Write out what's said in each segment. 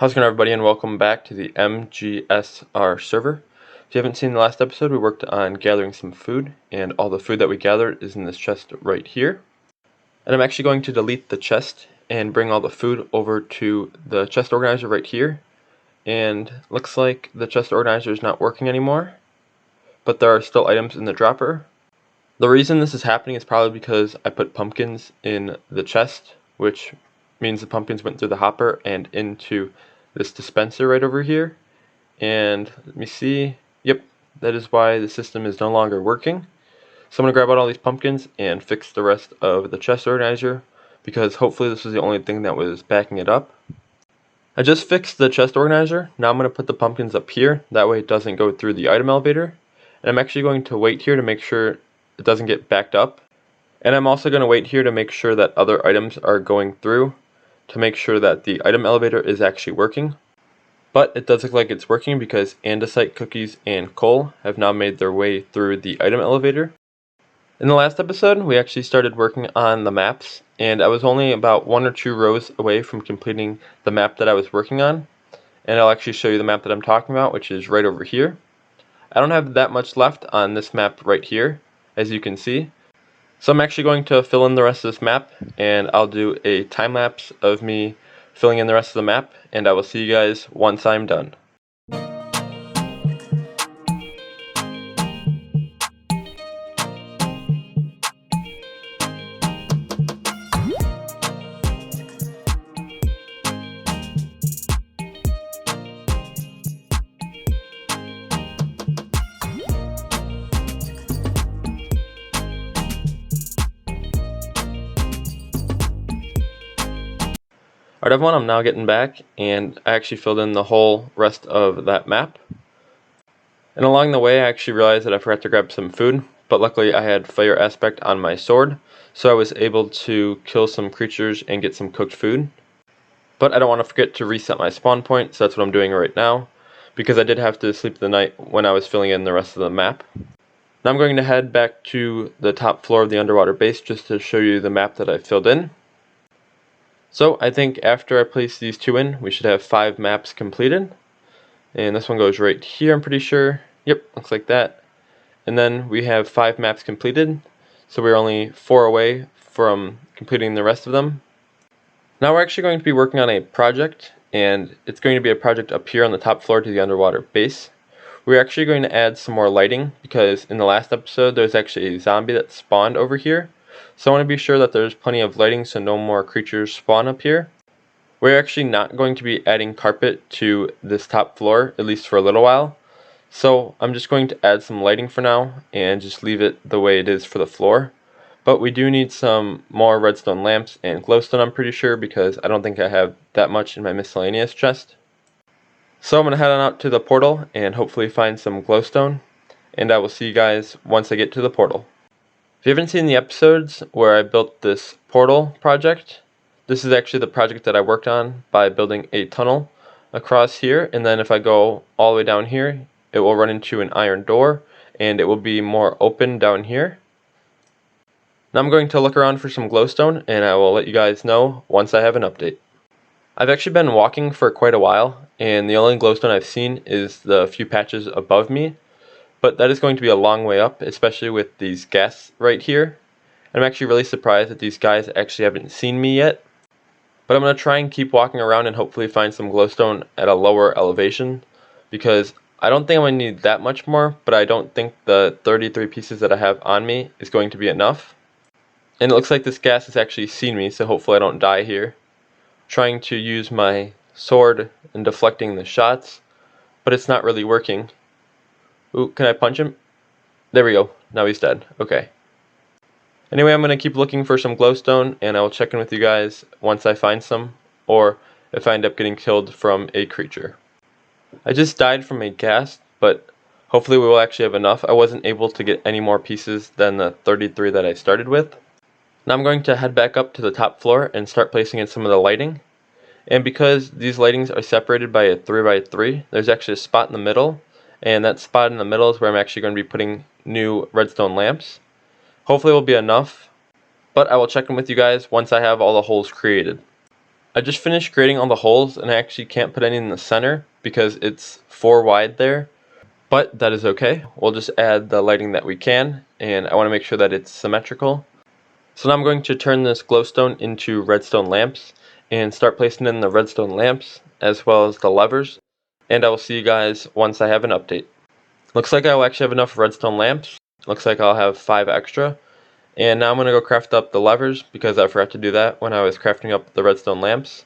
How's it going, everybody, and welcome back to the MGSR server. If you haven't seen the last episode, we worked on gathering some food, and all the food that we gathered is in this chest right here. And I'm actually going to delete the chest and bring all the food over to the chest organizer right here. And looks like the chest organizer is not working anymore, but there are still items in the dropper. The reason this is happening is probably because I put pumpkins in the chest, which means the pumpkins went through the hopper and into this dispenser right over here. And let me see, yep, that is why the system is no longer working. So I'm going to grab out all these pumpkins and fix the rest of the chest organizer, because hopefully this was the only thing that was backing it up. I just fixed the chest organizer. Now I'm going to put the pumpkins up here, that way it doesn't go through the item elevator. And I'm actually going to wait here to make sure it doesn't get backed up. And I'm also going to wait here to make sure that other items are going through, to make sure that the item elevator is actually working. But it does look like it's working because andesite, cookies, and coal have now made their way through the item elevator. In the last episode, we actually started working on the maps, and I was only about 1 or 2 rows away from completing the map that I was working on. And I'll actually show you the map that I'm talking about, which is right over here. I don't have that much left on this map right here, as you can see. So I'm actually going to fill in the rest of this map, and I'll do a time lapse of me filling in the rest of the map, and I will see you guys once I'm done. Alright everyone, I'm now getting back, and I actually filled in the whole rest of that map. And along the way I actually realized that I forgot to grab some food, but luckily I had fire aspect on my sword, so I was able to kill some creatures and get some cooked food. But I don't want to forget to reset my spawn point, so that's what I'm doing right now, because I did have to sleep the night when I was filling in the rest of the map. Now I'm going to head back to the top floor of the underwater base just to show you the map that I filled in. So I think after I place these 2 in, we should have 5 maps completed. And this one goes right here, I'm pretty sure. Yep, looks like that. And then we have 5 maps completed, so we're only 4 away from completing the rest of them. Now we're actually going to be working on a project, and it's going to be a project up here on the top floor to the underwater base. We're actually going to add some more lighting, because in the last episode there's actually a zombie that spawned over here. So I want to be sure that there's plenty of lighting so no more creatures spawn up here. We're actually not going to be adding carpet to this top floor, at least for a little while. So I'm just going to add some lighting for now and just leave it the way it is for the floor. But we do need some more redstone lamps and glowstone, I'm pretty sure, because I don't think I have that much in my miscellaneous chest. So I'm going to head on out to the portal and hopefully find some glowstone. And I will see you guys once I get to the portal. If you haven't seen the episodes where I built this portal project, this is actually the project that I worked on by building a tunnel across here, and then if I go all the way down here, it will run into an iron door, and it will be more open down here. Now I'm going to look around for some glowstone, and I will let you guys know once I have an update. I've actually been walking for quite a while, and the only glowstone I've seen is the few patches above me. But that is going to be a long way up, especially with these ghasts right here. I'm actually really surprised that these guys actually haven't seen me yet. But I'm going to try and keep walking around and hopefully find some glowstone at a lower elevation, because I don't think I'm going to need that much more, but I don't think the 33 pieces that I have on me is going to be enough. And it looks like this ghast has actually seen me, so hopefully I don't die here. Trying to use my sword and deflecting the shots, but it's not really working. Ooh, can I punch him? There we go. Now he's dead. Okay. Anyway, I'm going to keep looking for some glowstone, and I will check in with you guys once I find some, or if I end up getting killed from a creature. I just died from a ghast, but hopefully we will actually have enough. I wasn't able to get any more pieces than the 33 that I started with. Now I'm going to head back up to the top floor and start placing in some of the lighting. And because these lightings are separated by a 3x3, there's actually a spot in the middle. And that spot in the middle is where I'm actually going to be putting new redstone lamps. Hopefully it will be enough, but I will check in with you guys once I have all the holes created. I just finished grading all the holes, and I actually can't put any in the center because it's 4 wide there, but that is okay. We'll just add the lighting that we can, and I want to make sure that it's symmetrical. So now I'm going to turn this glowstone into redstone lamps and start placing in the redstone lamps as well as the levers, and I will see you guys once I have an update. Looks like I'll actually have enough redstone lamps. Looks like I'll have 5 extra. And now I'm going to go craft up the levers because I forgot to do that when I was crafting up the redstone lamps.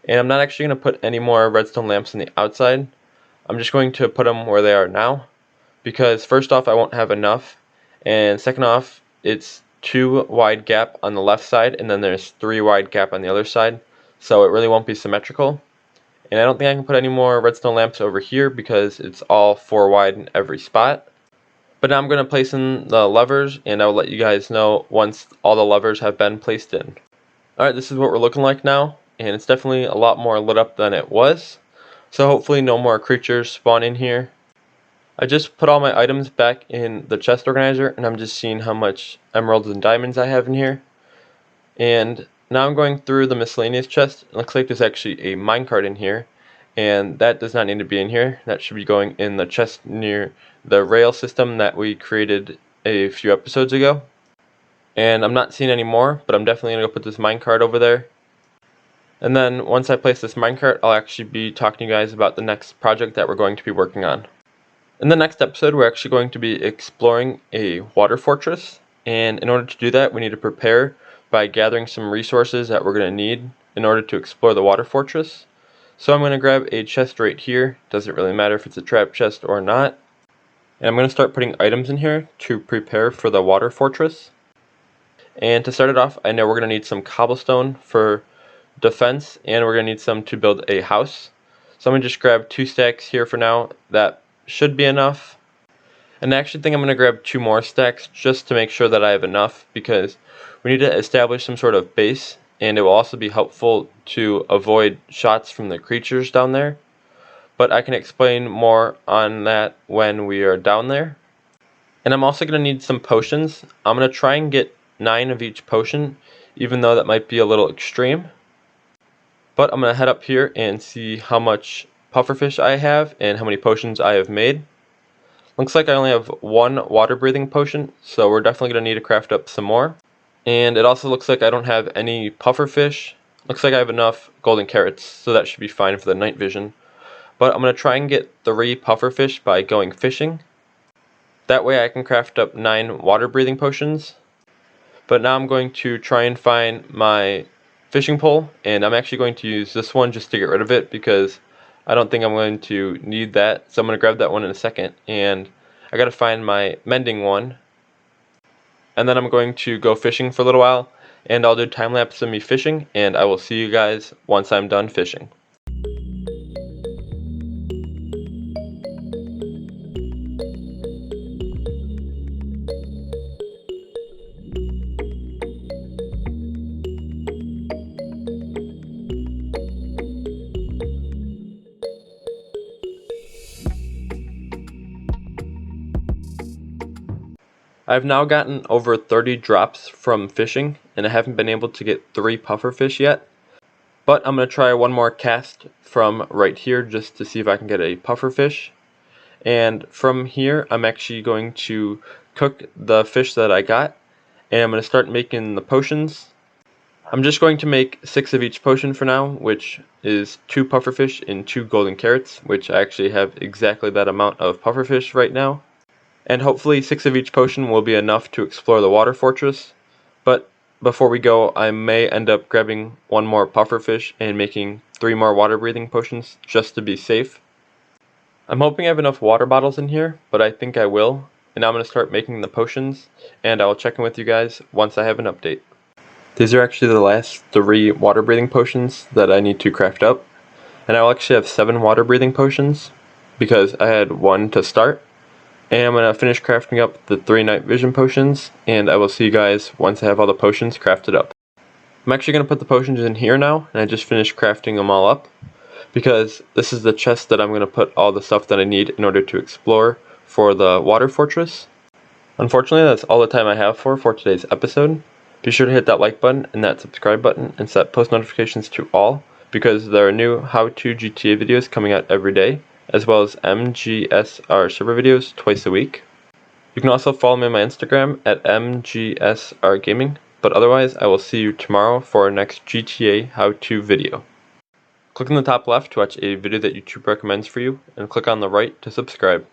And I'm not actually going to put any more redstone lamps on the outside. I'm just going to put them where they are now, because first off, I won't have enough, and second off, it's 2 wide gap on the left side and then there's 3 wide gap on the other side, so it really won't be symmetrical. And I don't think I can put any more redstone lamps over here because it's all 4 wide in every spot. But now I'm going to place in the levers, and I will let you guys know once all the levers have been placed in. Alright, this is what we're looking like now, and it's definitely a lot more lit up than it was. So hopefully no more creatures spawn in here. I just put all my items back in the chest organizer, and I'm just seeing how much emeralds and diamonds I have in here. And now I'm going through the miscellaneous chest. It looks like there's actually a minecart in here, and that does not need to be in here. That should be going in the chest near the rail system that we created a few episodes ago. And I'm not seeing any more, but I'm definitely going to go put this minecart over there. And then once I place this minecart, I'll actually be talking to you guys about the next project that we're going to be working on. In the next episode, we're actually going to be exploring a water fortress, and in order to do that, we need to prepare by gathering some resources that we're going to need in order to explore the water fortress. So I'm going to grab a chest right here. Doesn't really matter if it's a trap chest or not. And I'm going to start putting items in here to prepare for the water fortress. And to start it off, I know we're going to need some cobblestone for defense, and we're going to need some to build a house. So I'm going to just grab 2 stacks here for now. That should be enough. And I actually think I'm going to grab 2 more stacks just to make sure that I have enough, because we need to establish some sort of base, and it will also be helpful to avoid shots from the creatures down there. But I can explain more on that when we are down there. And I'm also going to need some potions. I'm going to try and get 9 of each potion, even though that might be a little extreme. But I'm going to head up here and see how much pufferfish I have and how many potions I have made. Looks like I only have 1 water breathing potion, so we're definitely going to need to craft up some more. And it also looks like I don't have any pufferfish. Looks like I have enough golden carrots, so that should be fine for the night vision. But I'm going to try and get 3 pufferfish by going fishing. That way I can craft up 9 water breathing potions. But now I'm going to try and find my fishing pole, and I'm actually going to use this one just to get rid of it because I don't think I'm going to need that. So I'm going to grab that one in a second, and I got to find my mending one. And then I'm going to go fishing for a little while, and I'll do time lapse of me fishing, and I will see you guys once I'm done fishing. I've now gotten over 30 drops from fishing, and I haven't been able to get 3 pufferfish yet. But I'm going to try one more cast from right here just to see if I can get a pufferfish. And from here, I'm actually going to cook the fish that I got, and I'm going to start making the potions. I'm just going to make 6 of each potion for now, which is 2 pufferfish and 2 golden carrots, which I actually have exactly that amount of pufferfish right now. And hopefully 6 of each potion will be enough to explore the water fortress. But before we go, I may end up grabbing 1 more pufferfish and making 3 more water breathing potions just to be safe. I'm hoping I have enough water bottles in here, but I think I will. And now I'm going to start making the potions, and I will check in with you guys once I have an update. These are actually the last 3 water breathing potions that I need to craft up. And I will actually have 7 water breathing potions because I had 1 to start. And I'm going to finish crafting up the 3 night vision potions, and I will see you guys once I have all the potions crafted up. I'm actually going to put the potions in here now, and I just finished crafting them all up, because this is the chest that I'm going to put all the stuff that I need in order to explore for the water fortress. Unfortunately, that's all the time I have for today's episode, Be sure to hit that like button and that subscribe button and set post notifications to all, because there are new how-to GTA videos coming out every day, as well as MGSR Server videos twice a week. You can also follow me on my Instagram at MGSR Gaming, but otherwise I will see you tomorrow for our next GTA how-to video. Click on the top left to watch a video that YouTube recommends for you, and click on the right to subscribe.